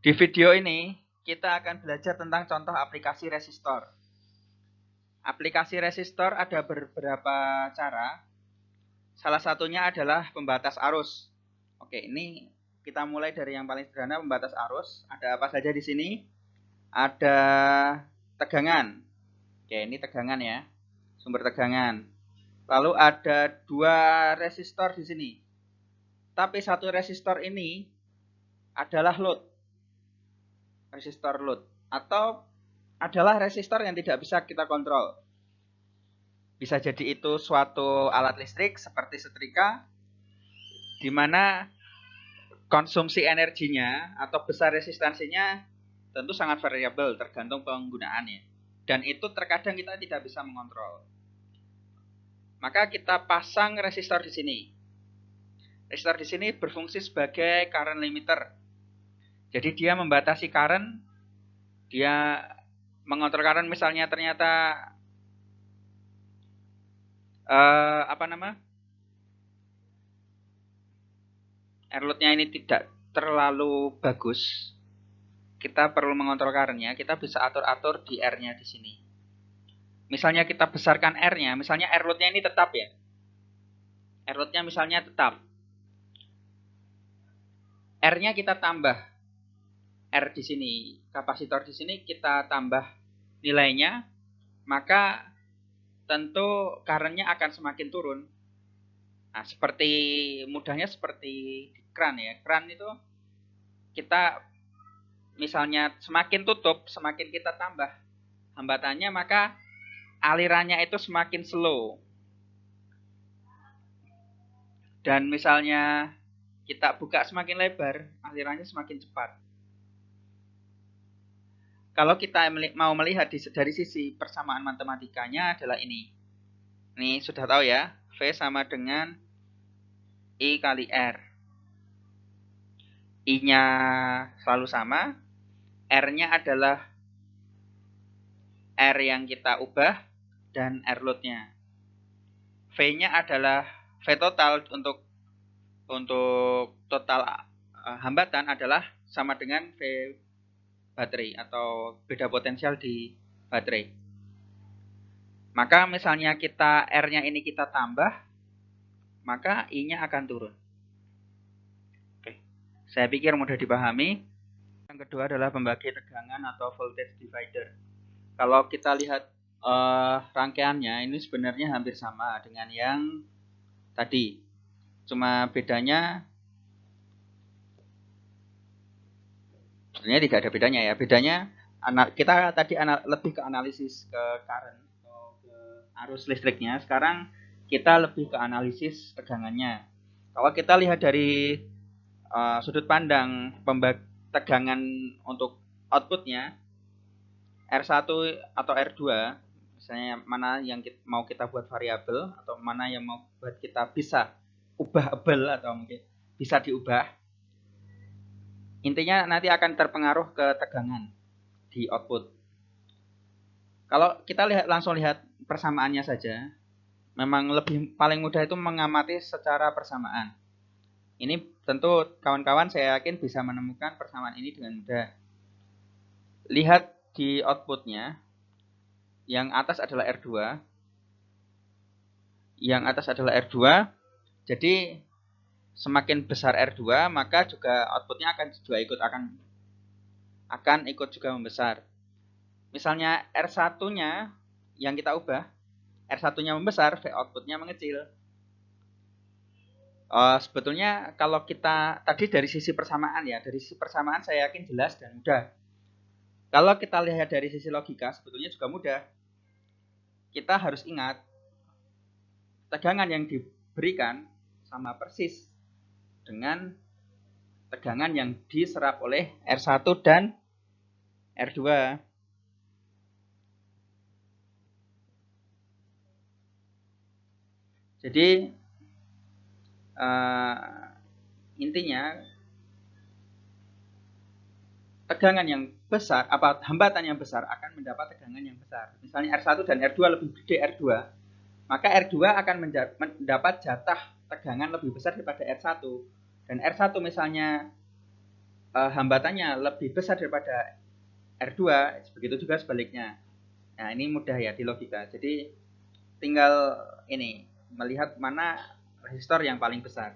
Di video ini kita akan belajar tentang contoh aplikasi resistor. Aplikasi resistor ada beberapa cara. Salah satunya adalah pembatas arus. Oke, ini kita mulai dari yang paling sederhana, pembatas arus. Ada apa saja di sini? Ada tegangan. Oke, ini tegangan ya, sumber tegangan. Lalu ada dua resistor di sini. Tapi satu resistor ini adalah load. Resistor load atau adalah resistor yang tidak bisa kita kontrol. Bisa jadi itu suatu alat listrik seperti setrika, di mana konsumsi energinya atau besar resistansinya tentu sangat variabel tergantung penggunaannya. Dan itu terkadang kita tidak bisa mengontrol. Maka kita pasang resistor di sini. Resistor di sini berfungsi sebagai current limiter. Jadi dia membatasi current, dia mengontrol current misalnya ternyata air load-nya ini tidak terlalu bagus, kita perlu mengontrol current-nya, kita bisa atur-atur di R-nya di sini. Misalnya kita besarkan R-nya, misalnya air load-nya ini tetap ya. Air load-nya misalnya tetap. R-nya kita tambah. R di sini, kapasitor di sini kita tambah nilainya, maka tentu current-nya akan semakin turun. Nah, seperti mudahnya seperti di kran ya. Kran itu kita misalnya semakin tutup, semakin kita tambah hambatannya, maka alirannya itu semakin slow. Dan misalnya kita buka semakin lebar, alirannya semakin cepat. Kalau kita mau melihat dari sisi persamaan matematikanya adalah ini. Ini sudah tahu ya, V sama dengan I kali R. I-nya selalu sama, R-nya adalah R yang kita ubah, dan R load-nya. V-nya adalah V total untuk total hambatan adalah sama dengan V baterai atau beda potensial di baterai. Maka misalnya kita R-nya ini kita tambah, maka I-nya akan turun. Oke, saya pikir mudah dipahami. Yang kedua adalah pembagi tegangan atau voltage divider. Kalau kita lihat rangkaiannya ini sebenarnya hampir sama dengan yang tadi. Cuma bedanya sebenarnya tidak ada bedanya ya. Bedanya kita tadi lebih ke analisis ke current atau ke arus listriknya. Sekarang kita lebih ke analisis tegangannya. Kalau kita lihat dari sudut pandang tegangan untuk outputnya, R1 atau R2, misalnya mana yang mau kita buat variabel atau mana yang mau buat kita bisa ubahable atau mungkin bisa diubah, intinya nanti akan terpengaruh ke tegangan di output. Kalau kita langsung lihat persamaannya saja, memang paling mudah itu mengamati secara persamaan. Ini tentu kawan-kawan saya yakin bisa menemukan persamaan ini dengan mudah. Lihat di outputnya, yang atas adalah R2, yang atas adalah R2, jadi semakin besar R2 maka juga outputnya akan ikut juga membesar. Misalnya R1-nya yang kita ubah, R1-nya membesar, V outputnya mengecil. Sebetulnya kalau kita tadi dari sisi persamaan ya, dari sisi persamaan saya yakin jelas dan mudah. Kalau kita lihat dari sisi logika sebetulnya juga mudah. Kita harus ingat tegangan yang diberikan sama persis dengan tegangan yang diserap oleh R1 dan R2. Jadi intinya tegangan yang besar, hambatan yang besar akan mendapat tegangan yang besar. Misalnya R1 dan R2 lebih gede R2, maka R2 akan mendapat jatah tegangan lebih besar daripada R1. Dan R1 misalnya hambatannya lebih besar daripada R2, begitu juga sebaliknya. Nah, ini mudah ya di logika. Jadi tinggal ini melihat mana resistor yang paling besar,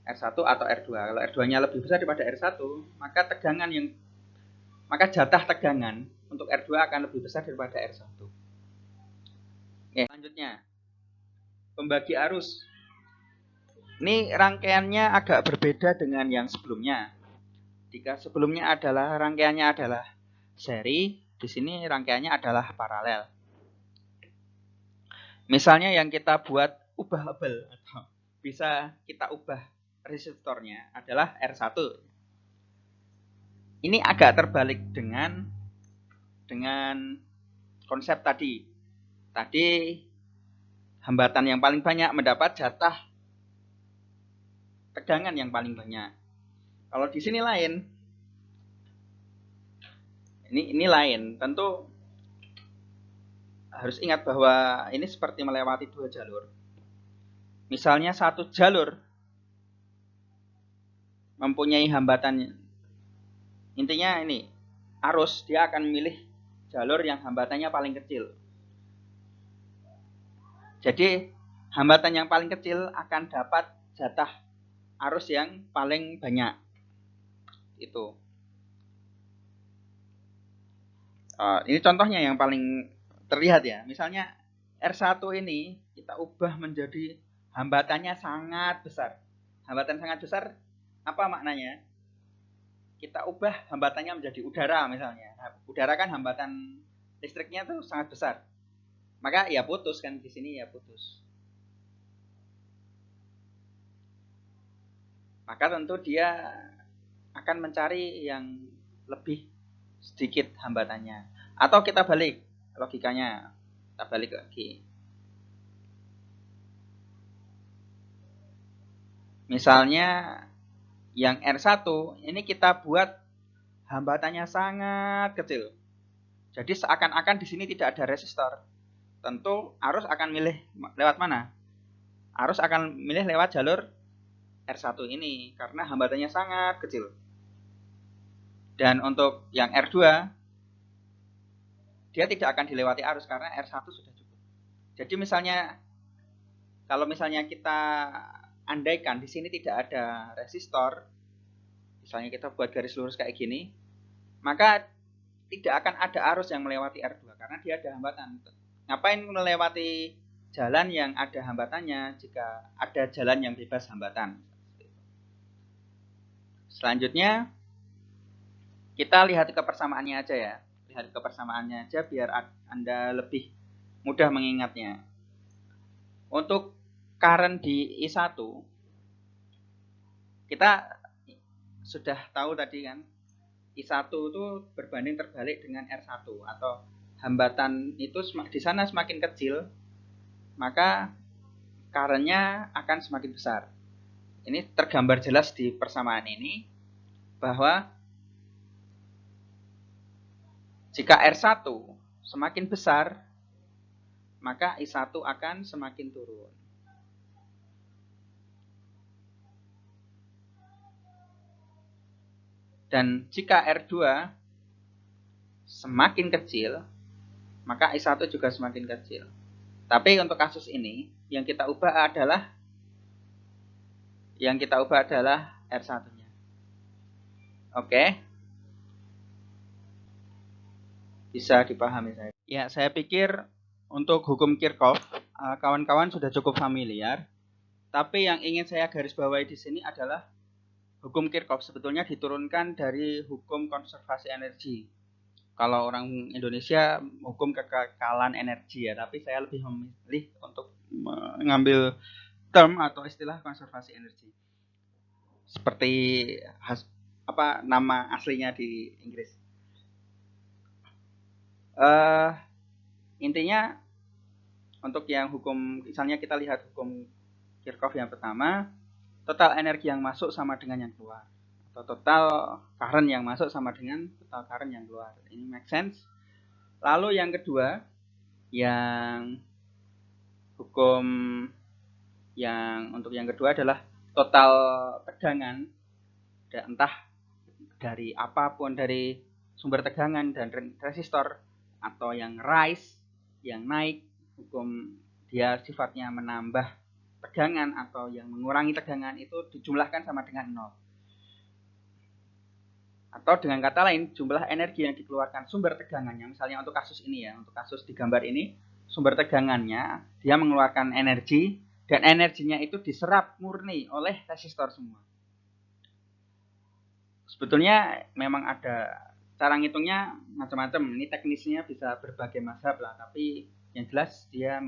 R1 atau R2. Kalau R2-nya lebih besar daripada R1, maka jatah tegangan untuk R2 akan lebih besar daripada R1. Oke, selanjutnya pembagi arus. Ini rangkaiannya agak berbeda dengan yang sebelumnya. Jika sebelumnya rangkaiannya adalah seri, di sini rangkaiannya adalah paralel. Misalnya yang kita buat ubahable atau bisa kita ubah resistornya adalah R1. Ini agak terbalik dengan konsep tadi. Tadi hambatan yang paling banyak mendapat jatah tegangan yang paling banyak. Kalau di sini lain. Ini lain. Tentu harus ingat bahwa ini seperti melewati dua jalur. Misalnya satu jalur mempunyai hambatan, intinya ini arus, dia akan memilih jalur yang hambatannya paling kecil. Jadi hambatan yang paling kecil akan dapat jatah arus yang paling banyak. Itu. Ini contohnya yang paling terlihat ya. Misalnya R1 ini kita ubah menjadi hambatannya sangat besar. Hambatan sangat besar, apa maknanya? Kita ubah hambatannya menjadi udara misalnya. Nah, udara kan hambatan listriknya tuh sangat besar. Maka ya putus kan, di sini ya putus. Maka tentu dia akan mencari yang lebih sedikit hambatannya. Atau kita balik logikanya. Kita balik lagi. Misalnya yang R1 ini kita buat hambatannya sangat kecil. Jadi seakan-akan di sini tidak ada resistor. Tentu arus akan milih lewat mana? Arus akan milih lewat jalur R1 ini karena hambatannya sangat kecil. Dan untuk yang R2 dia tidak akan dilewati arus karena R1 sudah cukup. Jadi misalnya kalau misalnya kita andaikan di sini tidak ada resistor, misalnya kita buat garis lurus kayak gini, maka tidak akan ada arus yang melewati R2 karena dia ada hambatan. Ngapain melewati jalan yang ada hambatannya jika ada jalan yang bebas hambatan? Selanjutnya kita lihat kepersamaannya aja ya. Lihat kepersamaannya aja biar Anda lebih mudah mengingatnya. Untuk current di I1 kita sudah tahu tadi kan, I1 itu berbanding terbalik dengan R1 atau hambatan itu di sana semakin kecil, maka current-nya akan semakin besar. Ini tergambar jelas di persamaan ini bahwa jika R1 semakin besar, maka I1 akan semakin turun. Dan jika R2 semakin kecil, maka I1 juga semakin kecil. Tapi untuk kasus ini, yang kita ubah adalah R1-nya. Oke? Bisa dipahami saya. Ya, saya pikir untuk hukum Kirchhoff, kawan-kawan sudah cukup familiar. Tapi yang ingin saya garis bawahi di sini adalah hukum Kirchhoff sebetulnya diturunkan dari hukum konservasi energi. Kalau orang Indonesia hukum kekekalan energi ya, tapi saya lebih memilih untuk mengambil term atau istilah konservasi energi. Seperti nama aslinya di Inggris. Intinya untuk yang hukum, misalnya kita lihat hukum Kirchhoff yang pertama, total energi yang masuk sama dengan yang keluar, atau total current yang masuk sama dengan total current yang keluar. Ini make sense. Lalu yang kedua, yang hukum yang untuk yang kedua adalah total tegangan, entah dari apapun, dari sumber tegangan dan resistor, atau yang rise, yang naik, hukum dia sifatnya menambah tegangan atau yang mengurangi tegangan, itu dijumlahkan sama dengan 0. Atau dengan kata lain, jumlah energi yang dikeluarkan sumber tegangannya, misalnya untuk kasus ini ya, untuk kasus di gambar ini, sumber tegangannya, dia mengeluarkan energi, dan energinya itu diserap murni oleh resistor semua. Sebetulnya memang ada cara ngitungnya macam-macam, ini teknisnya bisa berbagai mazhab lah, tapi yang jelas dia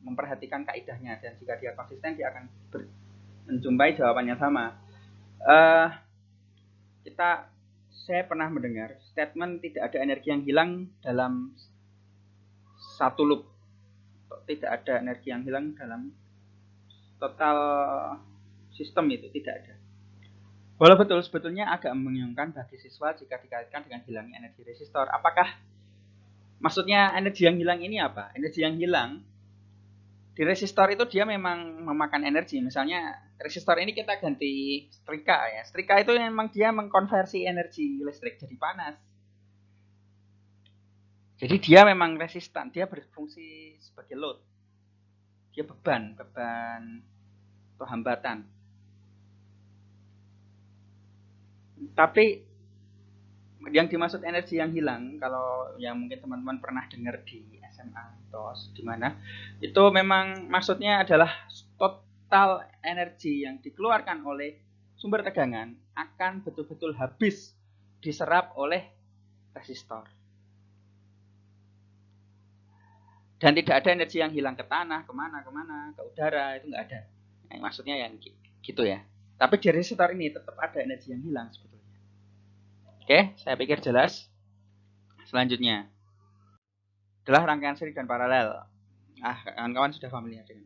memperhatikan kaidahnya, dan jika dia konsisten dia akan menjumpai jawabannya sama. Saya pernah mendengar statement tidak ada energi yang hilang dalam satu loop. Tidak ada energi yang hilang dalam total sistem, itu tidak ada. Walau betul, sebetulnya agak membingungkan bagi siswa jika dikaitkan dengan hilangnya energi resistor. Apakah maksudnya energi yang hilang ini apa? Energi yang hilang di resistor itu dia memang memakan energi. Misalnya resistor ini kita ganti setrika ya. Setrika itu memang dia mengkonversi energi listrik jadi panas. Jadi dia memang resistan, dia berfungsi sebagai load. Dia beban atau hambatan. Tapi yang dimaksud energi yang hilang, kalau yang mungkin teman-teman pernah dengar di SMA atau di mana, itu memang maksudnya adalah total energi yang dikeluarkan oleh sumber tegangan akan betul-betul habis diserap oleh resistor. Dan tidak ada energi yang hilang ke tanah, kemana, ke udara, itu nggak ada. Nah, maksudnya yang gitu ya. Tapi di resistor ini tetap ada energi yang hilang sebetulnya. Oke, saya pikir jelas. Selanjutnya adalah rangkaian seri dan paralel. Kawan-kawan sudah familiar dengan